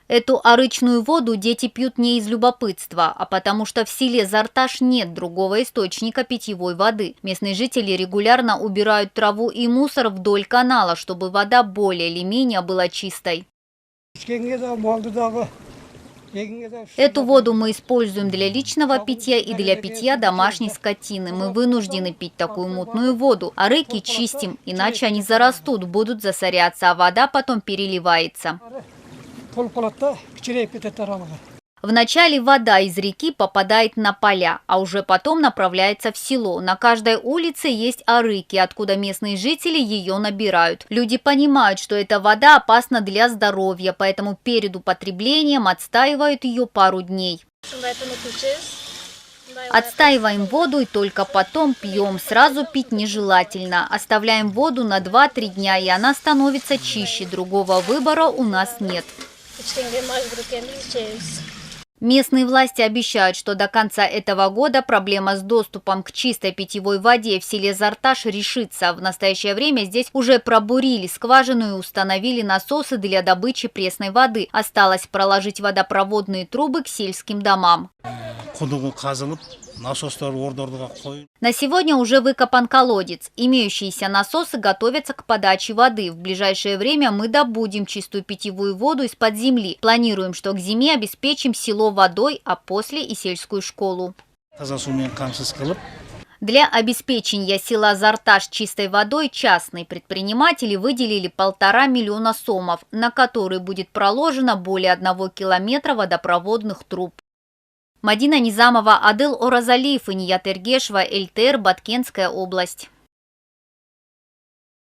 Эту арычную воду дети пьют не из любопытства, а потому что в селе Зарташ нет другого источника питьевой воды. Местные жители регулярно убирают траву и мусор вдоль канала, чтобы вода более или менее была чистой. Эту воду мы используем для личного питья и для питья домашней скотины. Мы вынуждены пить такую мутную воду, а реки чистим, иначе они зарастут, будут засоряться, а вода потом переливается. Вначале вода из реки попадает на поля, а уже потом направляется в село. На каждой улице есть арыки, откуда местные жители ее набирают. Люди понимают, что эта вода опасна для здоровья, поэтому перед употреблением отстаивают ее пару дней. Отстаиваем воду и только потом пьем. Сразу пить нежелательно. Оставляем воду на 2-3 дня, и она становится чище. Другого выбора у нас нет. Местные власти обещают, что до конца этого года проблема с доступом к чистой питьевой воде в селе Зарташ решится. В настоящее время здесь уже пробурили скважину и установили насосы для добычи пресной воды. Осталось проложить водопроводные трубы к сельским домам. На сегодня уже выкопан колодец. Имеющиеся насосы готовятся к подаче воды. В ближайшее время мы добудем чистую питьевую воду из-под земли. Планируем, что к зиме обеспечим село водой, а после и сельскую школу. Для обеспечения села Зарташ чистой водой частные предприниматели выделили 1,5 миллиона сомов, на которые будет проложено более 1 километра водопроводных труб. Мадина Низамова, Адыл Оразалиев и Ният Эргешева, ЛТР, Баткенская область.